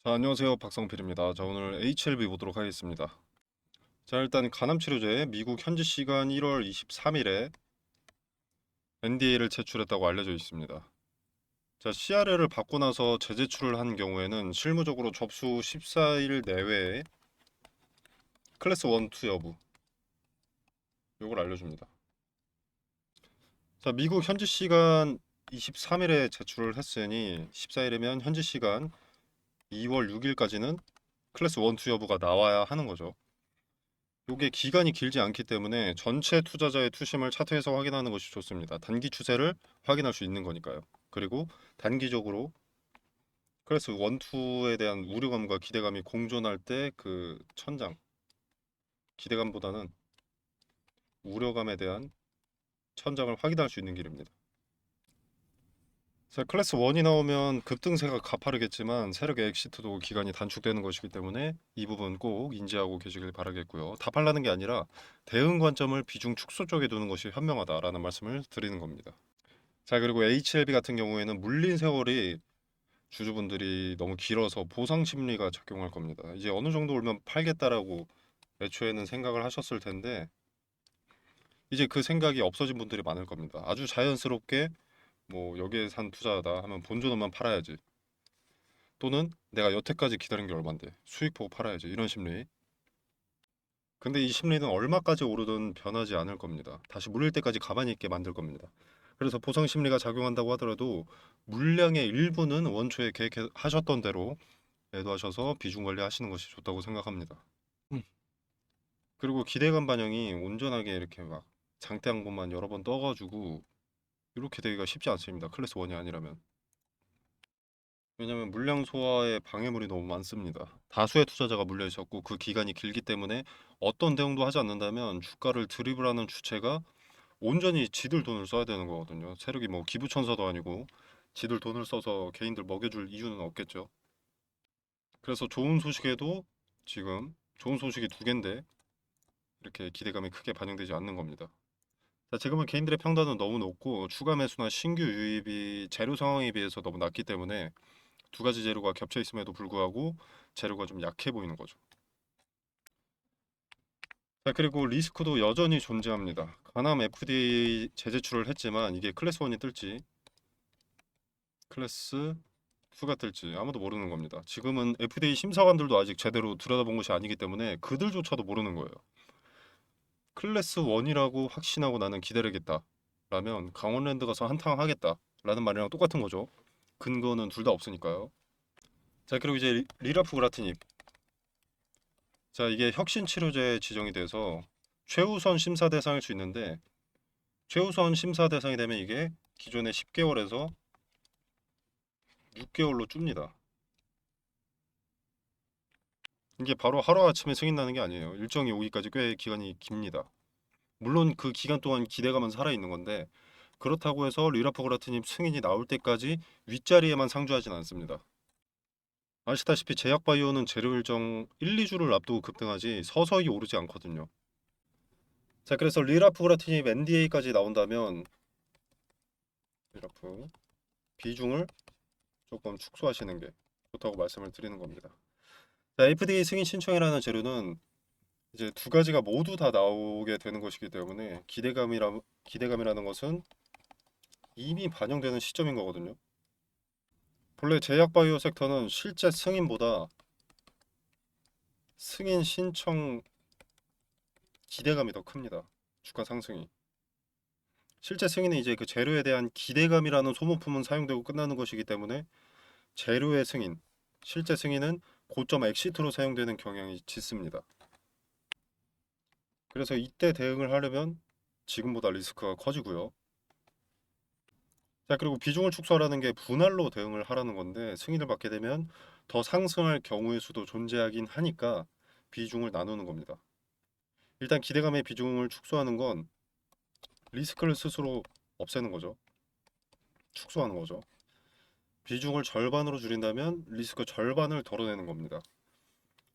자, 안녕하세요. 박성필입니다. 자, 오늘 HLB 보도록 하겠습니다. 자, 일단 간암치료제 미국 현지 시간 1월 23일에 NDA를 제출했다고 알려져 있습니다. 자, CRL을 받고 나서 재제출을 한 경우에는 실무적으로 접수 14일 내외에 클래스 1, 2 여부 요걸 알려줍니다. 자, 미국 현지 시간 23일에 제출을 했으니 14일이면 현지 시간 2월 6일까지는 클래스 1, 2 여부가 나와야 하는 거죠. 요게 기간이 길지 않기 때문에 전체 투자자의 투심을 차트에서 확인하는 것이 좋습니다. 단기 추세를 확인할 수 있는 거니까요. 그리고 단기적으로 클래스 1, 2에 대한 우려감과 기대감이 공존할 때 그 천장, 기대감보다는 우려감에 대한 천장을 확인할 수 있는 길입니다. 자, 클래스 1이 나오면 급등세가 가파르겠지만 세력의 엑시트도 기간이 단축되는 것이기 때문에 이 부분 꼭 인지하고 계시길 바라겠고요. 다 팔라는 게 아니라 대응 관점을 비중 축소 쪽에 두는 것이 현명하다라는 말씀을 드리는 겁니다. 자, 그리고 HLB 같은 경우에는 물린 세월이 주주분들이 너무 길어서 보상 심리가 작용할 겁니다. 이제 어느 정도 오면 팔겠다라고 애초에는 생각을 하셨을 텐데 이제 그 생각이 없어진 분들이 많을 겁니다. 아주 자연스럽게 뭐 여기에 산 투자하다 하면 본전만 팔아야지. 또는 내가 여태까지 기다린 게 얼만데 수익 보고 팔아야지 이런 심리. 근데 이 심리는 얼마까지 오르든 변하지 않을 겁니다. 다시 물릴 때까지 가만히 있게 만들 겁니다. 그래서 보상 심리가 작용한다고 하더라도 물량의 일부는 원초에 계획하셨던 대로 매도하셔서 비중 관리하시는 것이 좋다고 생각합니다. 음. 그리고 기대감 반영이 온전하게 이렇게 막 장대 한 번만 여러 번 떠가지고 이렇게 되기가 쉽지 않습니다. 클래스 1이 아니라면. 왜냐면 물량 소화에 방해물이 너무 많습니다. 다수의 투자자가 물려 있었고 그 기간이 길기 때문에 어떤 대응도 하지 않는다면 주가를 드리블하는 주체가 온전히 지들 돈을 써야 되는 거거든요. 세력이 뭐 기부천사도 아니고 지들 돈을 써서 개인들 먹여줄 이유는 없겠죠. 그래서 좋은 소식에도 지금 좋은 소식이 두 개인데 이렇게 기대감이 크게 반영되지 않는 겁니다. 자, 지금은 개인들의 평단은 너무 높고 추가 매수나 신규 유입이 재료 상황에 비해서 너무 낮기 때문에 두 가지 재료가 겹쳐 있음에도 불구하고 재료가 좀 약해 보이는 거죠. 자, 그리고 리스크도 여전히 존재합니다. 간암 FDA 재제출을 했지만 이게 클래스 1이 뜰지 클래스 2가 뜰지 아무도 모르는 겁니다. 지금은 FDA 심사관들도 아직 제대로 들여다본 것이 아니기 때문에 그들조차도 모르는 거예요. 클래스 1이라고 확신하고 나는 기다리겠다 라면 강원랜드 가서 한탕 하겠다 라는 말이랑 똑같은 거죠. 근거는 둘 다 없으니까요. 자, 그리고 이제 리라프그라티닙. 자, 이게 혁신 치료제 지정이 돼서 최우선 심사 대상일 수 있는데 최우선 심사 대상이 되면 이게 기존의 10개월에서 6개월로 줍니다. 이게 바로 하루아침에 승인 나는 게 아니에요. 일정이 오기까지 꽤 기간이 깁니다. 물론 그 기간 동안 기대감은 살아있는 건데 그렇다고 해서 리라프그라티닙 승인이 나올 때까지 윗자리에만 상주하진 않습니다. 아시다시피 제약바이오는 재료 일정 1, 2주를 앞두고 급등하지 서서히 오르지 않거든요. 자, 그래서 리라프그라티닙 NDA까지 나온다면 리라프 비중을 조금 축소하시는 게 좋다고 말씀을 드리는 겁니다. 자, FDA 승인 신청이라는 재료는 이제 두 가지가 모두 다 나오게 되는 것이기 때문에 기대감이라는 것은 이미 반영되는 시점인 거거든요. 본래 제약바이오 섹터는 실제 승인보다 승인 신청 기대감이 더 큽니다. 주가 상승이. 실제 승인은 이제 그 재료에 대한 기대감이라는 소모품은 사용되고 끝나는 것이기 때문에 재료의 승인, 실제 승인은 고점 엑시트로 사용되는 경향이 짙습니다. 그래서 이때 대응을 하려면 지금보다 리스크가 커지고요. 자, 그리고 비중을 축소하라는 게 분할로 대응을 하라는 건데 승인을 받게 되면 더 상승할 경우의 수도 존재하긴 하니까 비중을 나누는 겁니다. 일단 기대감의 비중을 축소하는 건 리스크를 스스로 없애는 거죠. 축소하는 거죠. 비중을 절반으로 줄인다면 리스크 절반을 덜어내는 겁니다.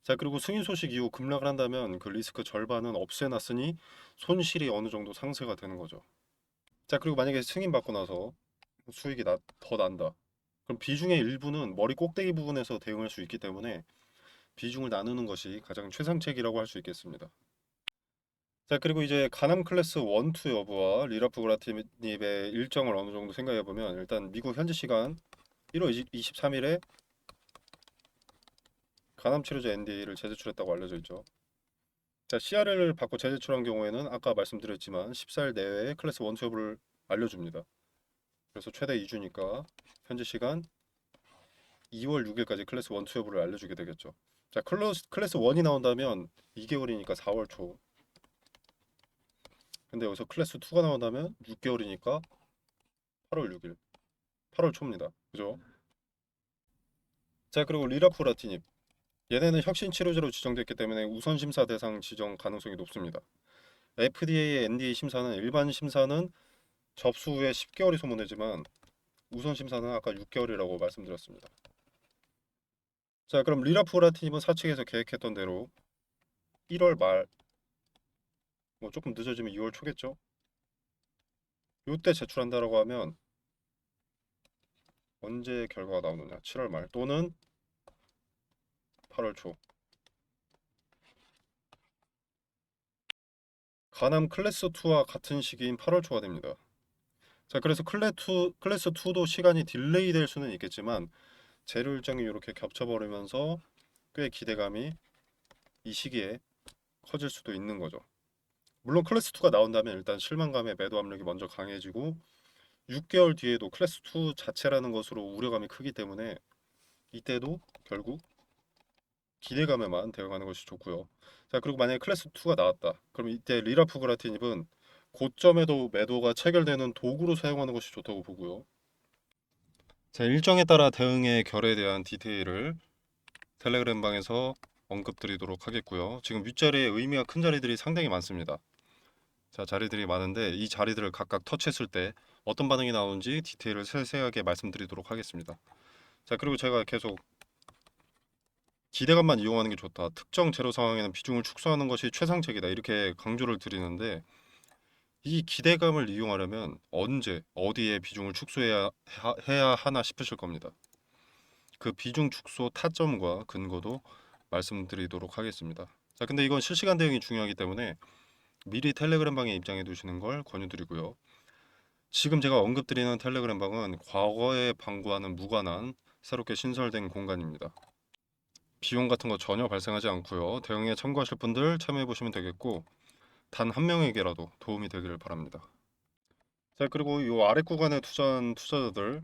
자, 그리고 승인 소식 이후 급락을 한다면 그 리스크 절반은 없애놨으니 손실이 어느 정도 상쇄가 되는 거죠. 자, 그리고 만약에 승인 받고 나서 수익이 더 난다. 그럼 비중의 일부는 머리 꼭대기 부분에서 대응할 수 있기 때문에 비중을 나누는 것이 가장 최상책이라고 할 수 있겠습니다. 자, 그리고 이제 가남 클래스 1, 2 여부와 리라프 그라티닙의 일정을 어느 정도 생각해 보면, 일단 미국 현지 시간 1월 23일에 가남 치료제 NDA를 재제출했다고 알려져 있죠. 자, CRL을 받고 재제출한 경우에는 아까 말씀드렸지만 14일 내외에 클래스 1, 2 여부를 알려줍니다. 그래서 최대 2주니까 현지 시간 2월 6일까지 클래스 1, 2 여부를 알려주게 되겠죠. 자, 클래스 1이 나온다면 2개월이니까 4월 초. 근데 여기서 클래스 2가 나온다면 6개월이니까 8월 6일. 8월 초입니다. 그죠? 자, 그리고 리라프라티닙. 얘네는 혁신 치료제로 지정됐기 때문에 우선 심사 대상 지정 가능성이 높습니다. FDA의 NDA 심사는, 일반 심사는 접수 후에 10개월이 소모되지만 우선 심사는 아까 6개월이라고 말씀드렸습니다. 자, 그럼 리라프라티닙은 사측에서 계획했던 대로 1월 말, 뭐 조금 늦어지면 2월 초겠죠? 요때 제출한다라고 하면 언제 결과가 나오느냐? 7월 말 또는 8월 초. 가남 클래스 2와 같은 시기인 8월 초가 됩니다. 자, 그래서 클래스 2도 시간이 딜레이 될 수는 있겠지만 재료 일정이 이렇게 겹쳐버리면서 꽤 기대감이 이 시기에 커질 수도 있는 거죠. 물론 클래스 2가 나온다면 일단 실망감에 매도 압력이 먼저 강해지고 6개월 뒤에도 클래스 2 자체라는 것으로 우려감이 크기 때문에 이때도 결국 기대감에만 대응하는 것이 좋고요. 자, 그리고 만약에 클래스 2가 나왔다. 그럼 이때 리라프그라티닙은 고점에도 매도가 체결되는 도구로 사용하는 것이 좋다고 보고요. 자, 일정에 따라 대응의 결에 대한 디테일을 텔레그램 방에서 언급드리도록 하겠고요. 지금 윗자리에 의미가 큰 자리들이 상당히 많습니다. 자, 자리들이 많은데 이 자리들을 각각 터치했을 때 어떤 반응이 나오는지 디테일을 세세하게 말씀드리도록 하겠습니다. 자, 그리고 제가 계속 기대감만 이용하는 게 좋다, 특정 재료 상황에는 비중을 축소하는 것이 최상책이다, 이렇게 강조를 드리는데, 이 기대감을 이용하려면 언제 어디에 비중을 축소해야 해야 하나 싶으실 겁니다. 그 비중 축소 타점과 근거도 말씀드리도록 하겠습니다. 자, 근데 이건 실시간 대응이 중요하기 때문에 미리 텔레그램 방에 입장해 두시는 걸 권유드리고요. 지금 제가 언급드리는 텔레그램 방은 과거에 방구와는 무관한 새롭게 신설된 공간입니다. 비용 같은 거 전혀 발생하지 않고요. 대응에 참고하실 분들 참여해 보시면 되겠고, 단 한 명에게라도 도움이 되기를 바랍니다. 자, 그리고 이 아래 구간에 투자한 투자자들,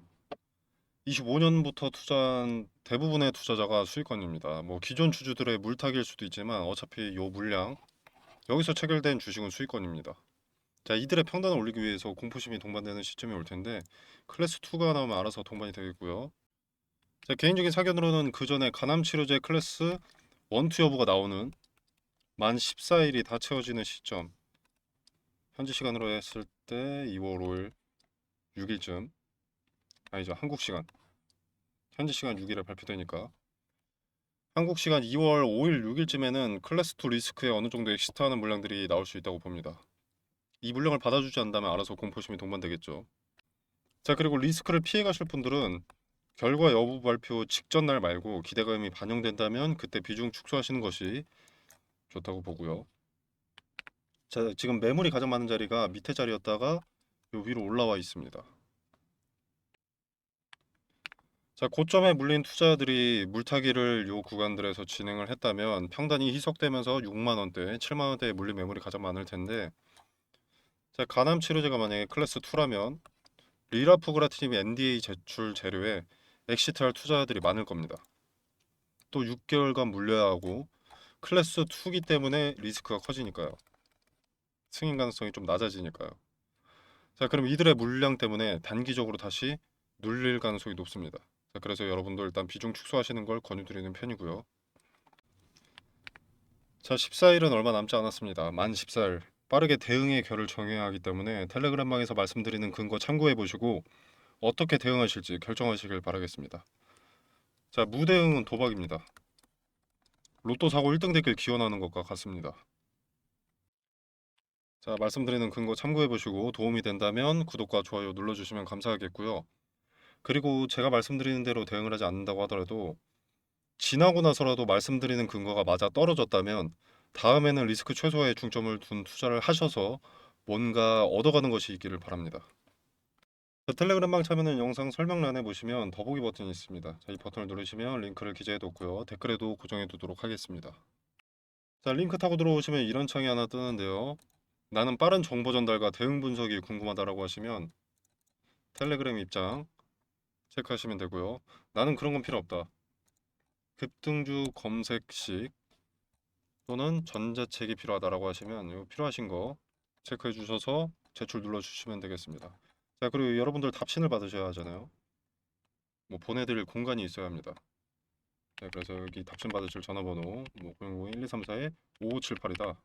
25년부터 투자한 대부분의 투자자가 수익권입니다. 뭐 기존 주주들의 물타기일 수도 있지만 어차피 요 물량, 여기서 체결된 주식은 수익권입니다. 자, 이들의 평단을 올리기 위해서 공포심이 동반되는 시점이 올 텐데 클래스 2가 나오면 알아서 동반이 되겠고요. 자, 개인적인 사견으로는 그 전에 가남 치료제 클래스 1, 2 여부가 나오는 만 14일이 다 채워지는 시점, 현지 시간으로 했을 때 2월 5일 6일쯤, 아니죠, 한국 시간 현지 시간 6일에 발표되니까 한국 시간 2월 5일 6일쯤에는 클래스 2 리스크에 어느 정도 엑시트하는 물량들이 나올 수 있다고 봅니다. 이 물량을 받아주지 않는다면 알아서 공포심이 동반되겠죠. 자, 그리고 리스크를 피해 가실 분들은 결과 여부 발표 직전 날 말고 기대감이 반영된다면 그때 비중 축소하시는 것이 좋다고 보고요. 자, 지금 매물이 가장 많은 자리가 밑에 자리였다가 요 위로 올라와 있습니다. 자, 고점에 물린 투자들이 물타기를 요 구간들에서 진행을 했다면 평단이 희석되면서 6만 원대, 7만 원대에 물린 매물이 가장 많을 텐데, 자, 가남 치료제가 만약에 클래스 2라면 리라프그라티닙 NDA 제출 재료에 엑시트할 투자자들이 많을 겁니다. 또 6개월간 물려야 하고 클래스 2기 때문에 리스크가 커지니까요. 승인 가능성이 좀 낮아지니까요. 자, 그럼 이들의 물량 때문에 단기적으로 다시 눌릴 가능성이 높습니다. 자, 그래서 여러분도 일단 비중 축소하시는 걸 권유드리는 편이고요. 자, 14일은 얼마 남지 않았습니다. 만 14일. 빠르게 대응의 결을 정해야 하기 때문에 텔레그램방에서 말씀드리는 근거 참고해 보시고 어떻게 대응하실지 결정하시길 바라겠습니다. 자, 무대응은 도박입니다. 로또 사고 1등 되길 기원하는 것과 같습니다. 자, 말씀드리는 근거 참고해 보시고 도움이 된다면 구독과 좋아요 눌러주시면 감사하겠고요. 그리고 제가 말씀드리는 대로 대응을 하지 않는다고 하더라도 지나고 나서라도 말씀드리는 근거가 맞아 떨어졌다면 다음에는 리스크 최소화에 중점을 둔 투자를 하셔서 뭔가 얻어가는 것이 있기를 바랍니다. 자, 텔레그램방 참여는 영상 설명란에 보시면 더보기 버튼이 있습니다. 자, 이 버튼을 누르시면 링크를 기재해 뒀고요. 댓글에도 고정해 두도록 하겠습니다. 자, 링크 타고 들어오시면 이런 창이 하나 뜨는데요. 나는 빠른 정보 전달과 대응 분석이 궁금하다라고 하시면 텔레그램 입장 체크하시면 되고요. 나는 그런 건 필요 없다. 급등주 검색식 또는 전자책이 필요하다라고 하시면 이 필요하신 거 체크해 주셔서 제출 눌러 주시면 되겠습니다. 자, 그리고 여러분들 답신을 받으셔야 하잖아요. 뭐 보내드릴 공간이 있어야 합니다. 네, 그래서 여기 답신 받으실 전화번호 뭐 010-1234-5578이다.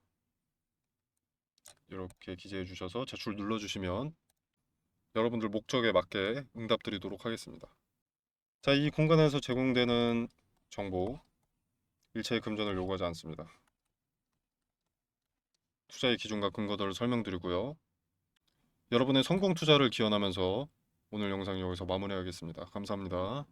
이렇게 기재해 주셔서 제출 눌러 주시면 여러분들 목적에 맞게 응답 드리도록 하겠습니다. 자, 이 공간에서 제공되는 정보 일체의 금전을 요구하지 않습니다. 투자의 기준과 근거들을 설명드리고요. 여러분의 성공 투자를 기원하면서 오늘 영상 여기서 마무리하겠습니다. 감사합니다.